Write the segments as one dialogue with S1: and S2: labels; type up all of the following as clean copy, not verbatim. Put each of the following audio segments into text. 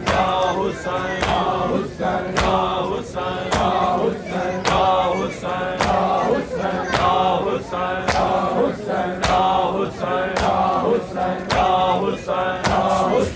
S1: दरबार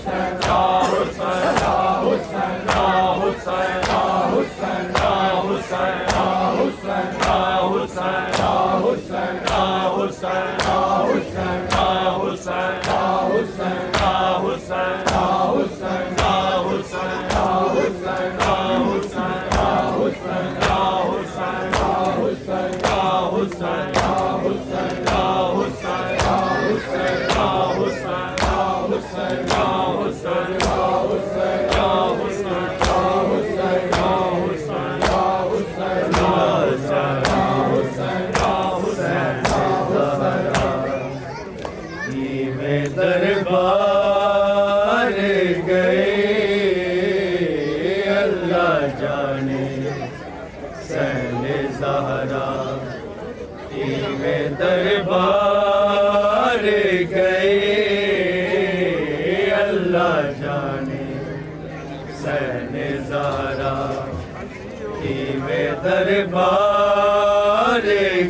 S1: गए अल्लाह जाने सैन ज़हरा में दरबार गए अल्लाह जाने सैन ज़हरा में दरबार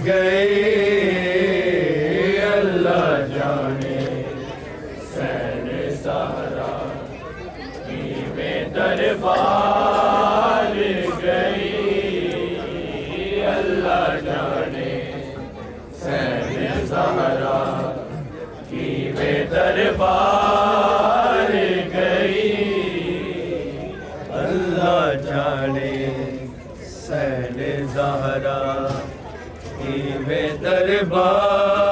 S1: गए अल्लाह जाने सैन ज़हरा में दरबार गई अल्लाह जाने सैन ज़हरा में दरबार गई अल्लाह जाने सैन ज़हरा में दरबार गई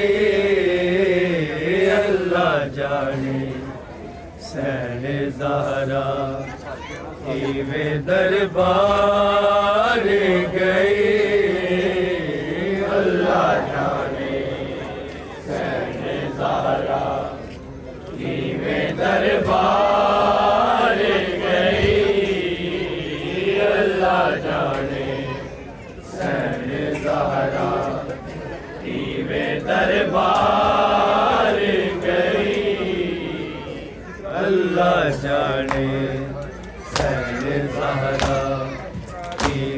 S1: अल्लाह जाने सैन ज़हरा में दरबार गई अल्लाह जाने सैन ज़हरा में दरबार गई अल्लाह जाने सैन ज़हरा में दरबार गई अल्लाह जाने सैन ज़हरा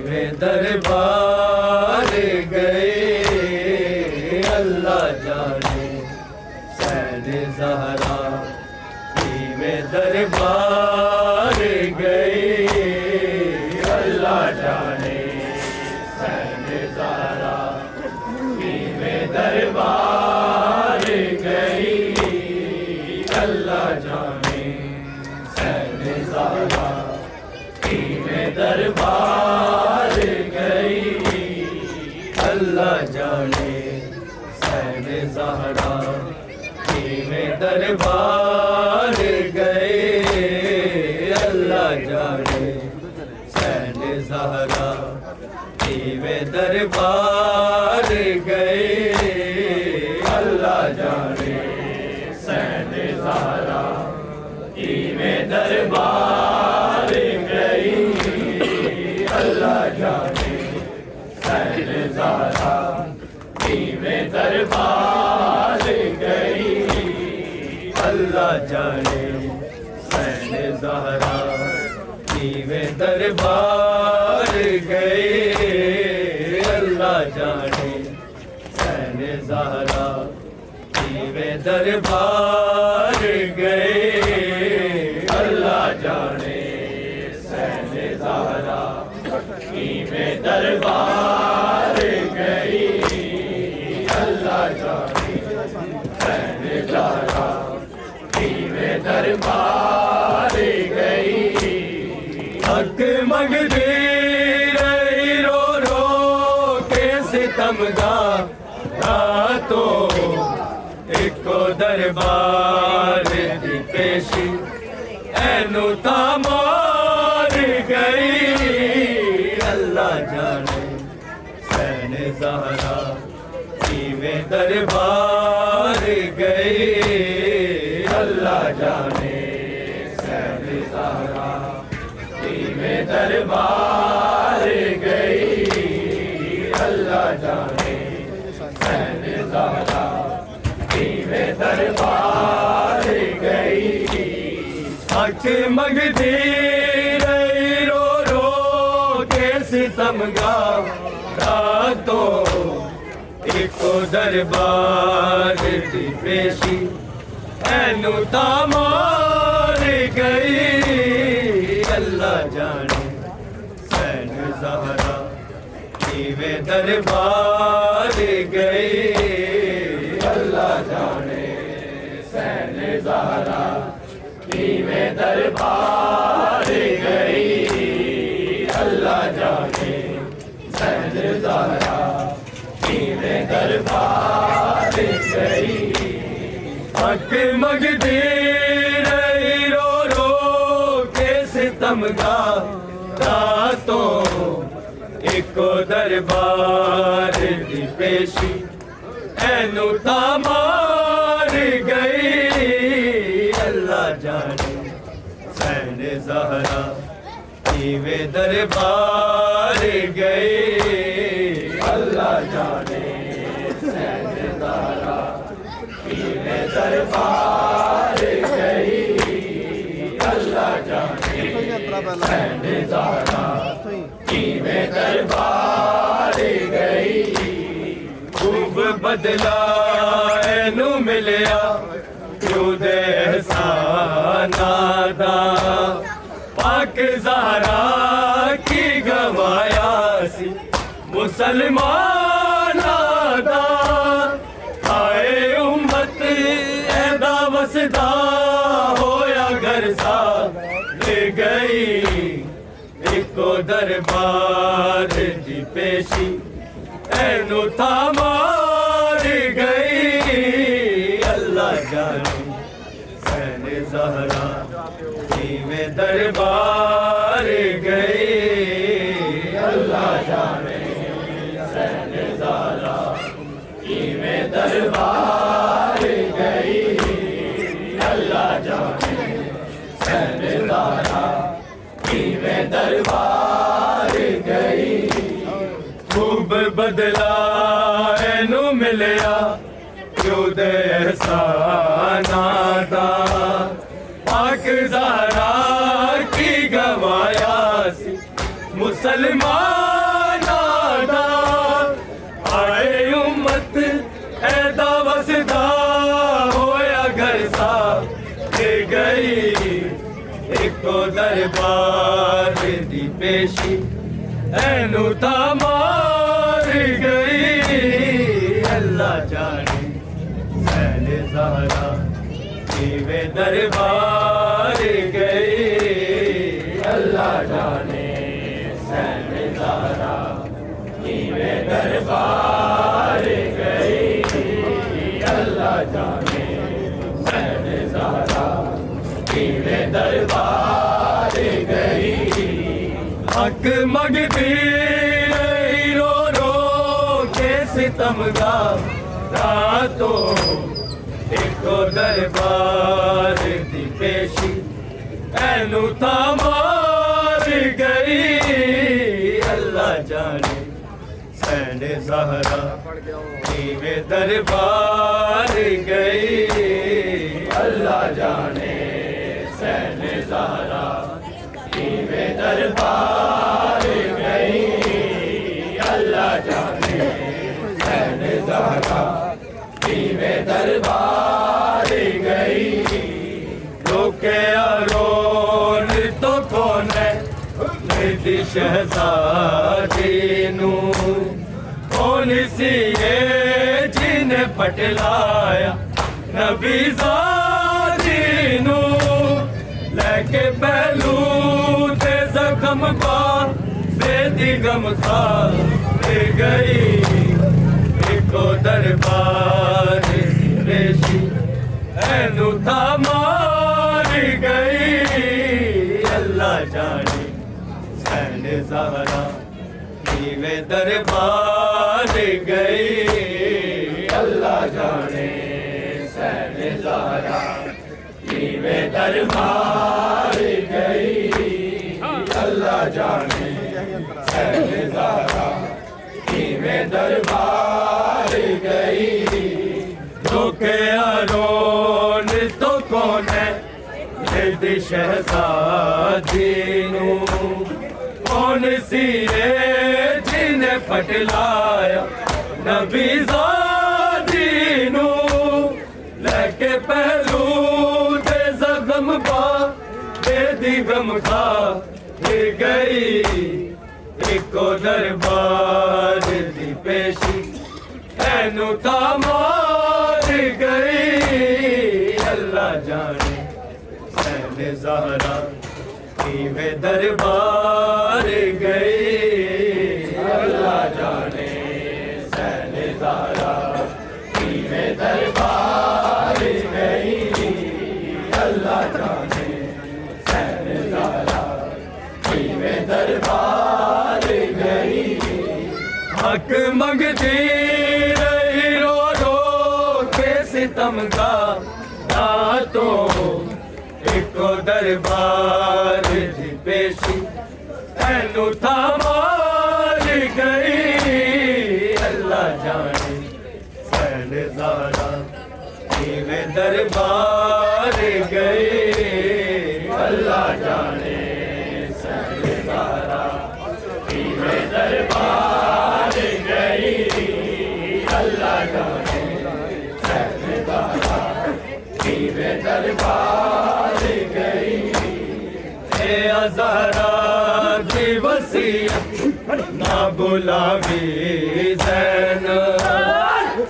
S1: में दरबार गई अल्लाह जाने सैन ज़हरा में दरबार गई अल्लाह जाने सैन ज़हरा में दरबार गई अल्लाह जाने सैन ज़हरा में दरबार गई अल्लाह जाने सैन ज़हरा में दरबार गई अल्लाह जाने सैन ज़हरा में दरबार गई अल्लाह जाने सैन ज़हरा में दरबार गई अल्लाह जाने सैन ज़हरा में दरबार गई अल्लाह जाने सैन ज़हरा में दरबार गई अल्लाह जाने सैन ज़हरा वे दरबार गए, अल्लाह जाने सहने ज़हरा वे दरबार गई, अल्लाह जाने सहने ज़हरा वे दरबार गई। हक मंगदी रही रो रो के सितमगार रातों, इको दरबार दी पेशी ऐनू तामार गई, अल्लाह जाने सहने ज़हरा वे दरबार गई, अल्लाह जाने सहने ज़हरा वे दरबार गई, अल्लाह जाने सहने ज़हरा वे दरबार गई। हक मंगदी रही रो रो के सितमगार रातों, इको दरबार दी पेशी ऐनू तामार गई, अल्लाह जाने सहने ज़हरा वे दरबार गई, अल्लाह जाने सहने ज़हरा वे दरबार गई, अल्लाह जाने सहने ज़हरा वे दरबार गई। हक मंगदी रही रो रो के सितमगार रातों, इको दरबार दी पेशी ऐनू तामार गई, अल्लाह जाने सहने ज़हरा वे दरबार गई, अल्लाह जाने सहने ज़हरा वे दरबार गई, अल्लाह जाने सहने ज़हरा वे दरबार गई। खूब बदला ऐनू मिलिया क्यों दे एहसाना दा, पाक ज़हरा की गवाया सी मुसलमाना दा, आए उम्मत ऐदा वसदा होया घर सा ले गई, इको दरबार दी पेशी ऐनू तामार गई, अल्लाह जाने सहने ज़हरा वे दरबार गई, अल्लाह जाने सहने ज़हरा वे दरबार गई, अल्लाह जाने सहने ज़हरा वे दरबार गई। खूब बदला ऐनू मिलिया क्यों दे एहसाना दा, पाक ज़हरा की गवाया सी मुसलमाना दा, आए उम्मत ऐदा वसदा होया घर सा ले गई, इको दरबार दी पेशी ऐनू तामार गई, अल्लाह जाने सहने ज़हरा वे दरबार गई, अल्लाह जाने सहने ज़हरा वे दरबार गई, अल्लाह जाने सहने ज़हरा वे दरबार गई। हक मंगदी रही रो रो के सितमगार रातों, इको दरबार दी पेशी ऐनू तामार गई, अल्लाह जाने सहने ज़हरा वे दरबार गई, अल्लाह जाने सहने ज़हरा वे दरबार गई, अल्लाह जाने सहने ज़हरा वे दरबार गई रोके आरोन तो कौन है मेरी शहजादी नू कौन सी ये जिन्हें पटलाया नबी ज़ादी नू लेके पहलू ते जख्म पा बेदी गम खा गई एको दरबार पेशी ऐनू था मार गई अल्लाह जाने सैन ज़हरा नीवे दरबार गई अल्लाह जाने सैन ज़हरा नीवे दरबार गई अल्लाह जाने सैन ज़हरा नीवे दरबार गई रोके आरोन तो कौन है मेरी शहजादी नू कौन सी ये जिन्हें पटलाया नबी ज़ादी नू लेके पहलू दे जख्म पा बेदी गम खा गई एको दरबार दी पेशी ऐनू था मार गई अल्लाह जाने सैन ज़हरा नीवे दरबार गई अल्लाह जाने सैन ज़हरा नीवे दरबार गई अल्लाह जाने सैन ज़हरा नीवे दरबार गई हक मंगती रही रो रो के सितम का रातों एको दरबार दी पेशी ऐनू था मार गई अल्लाह जाने सैन ज़हरा नीवे दरबार गई अल्लाह जाने सैन ज़हरा नीवे दरबार गई अल्लाह जाने सैन ज़हरा नीवे दरबार गई ज़हरा की वसीयत ना बुलावी ज़ैन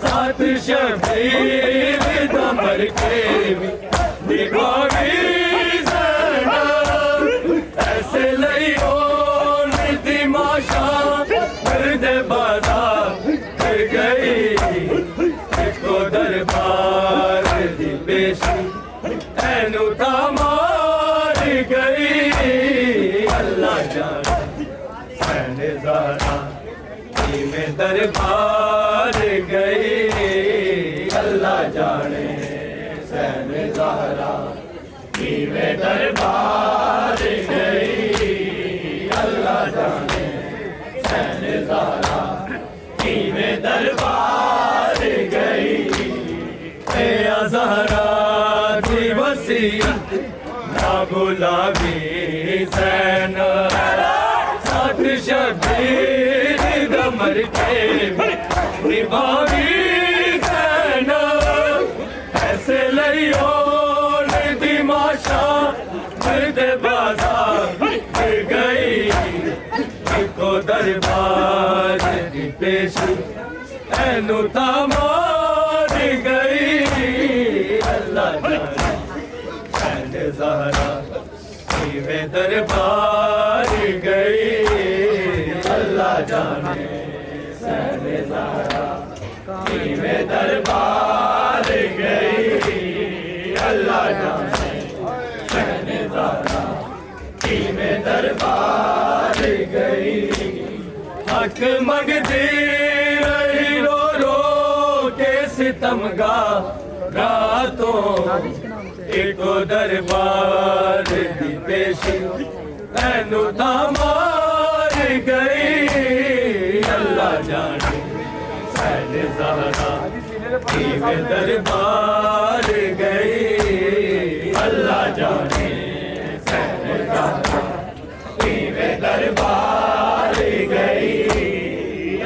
S1: साथ शबीर दमर के निभावी ज़ैन ऐसे लइयो दिमाशा गर्द बाजार गई एको दरबार दी पेशी ऐनू था मार गई अल्लाह जाने सैन ज़हरा नीवे दरबार गई अल्लाह जाने सैन ज़हरा नीवे दरबार गई अल्लाह जाने सैन ज़हरा नीवे दरबार गई ज़हरा की वसीयत ना बुलावी ज़ैन साथ शबीर दमर के निभावी ज़ैन ऐसे लइयो दिमाशा मर्द बाजार गई एको दरबार दी पेशी ऐनू था मार गई अल्लाह जाने सैन ज़हरा नीवे दरबार गई अल्लाह जाने सैन ज़हरा नीवे दरबार गई अल्लाह जाने सैन ज़हरा नीवे दरबार गई हक मंगती रही रो रो के सितमगा रातों एको दरबार दी पेशी ऐनू था मार गई अल्लाह जाने सैन ज़हरा नीवे दरबार गई अल्लाह जाने सैन ज़हरा नीवे दरबार गई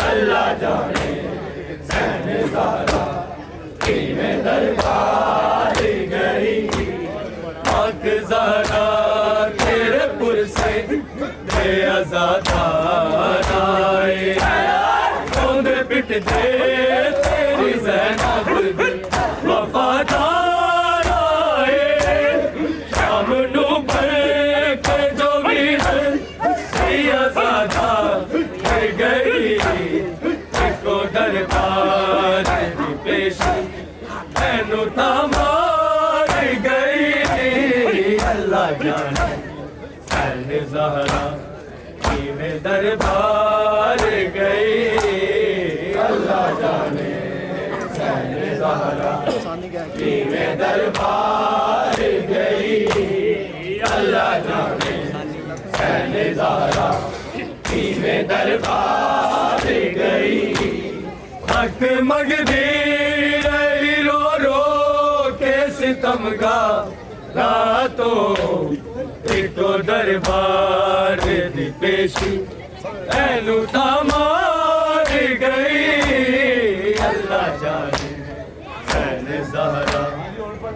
S1: अल्लाह जाने सैन ज़हरा नीवे दरबार गई पाक ज़हरा तेरे पुर से बेअज़ादार आए रोंद पिट दे तेरी ज़ैनब वफादार आए शाम नू भर के जो भी है बेअज़ादा गई को दरबार की पेशी मैनू तमार गई अल्लाह जाने सैन ज़हरा किवें दरबार गई अल्लाह जाने सैन ज़हरा किवें दरबार गई अल्लाह जाने सैन ज़हरा किवें दरबार गई हक मगदी रही रो रो के सितमगा रातों इको दरबार दी पेशी ऐनू तमार गई अल्लाह जाने सैन ज़हरा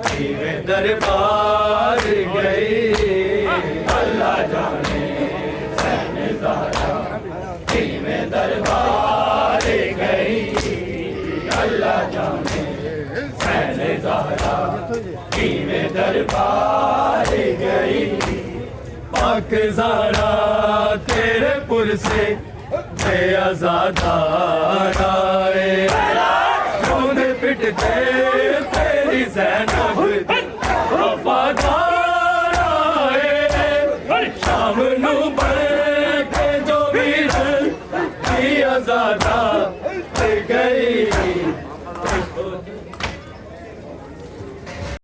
S1: किवें दरबार गई अल्लाह जाने सैन ज़हरा किवें दरबार गई अल्लाह जाने सैन ज़हरा किवें दरबार गई पाक ज़हरा तेरे पुर से बेअज़ादार आए रोंद पिट दे तेरी ज़ैनब वफादार आए शाम नू बढ़ के जो भी बेअज़ादा गई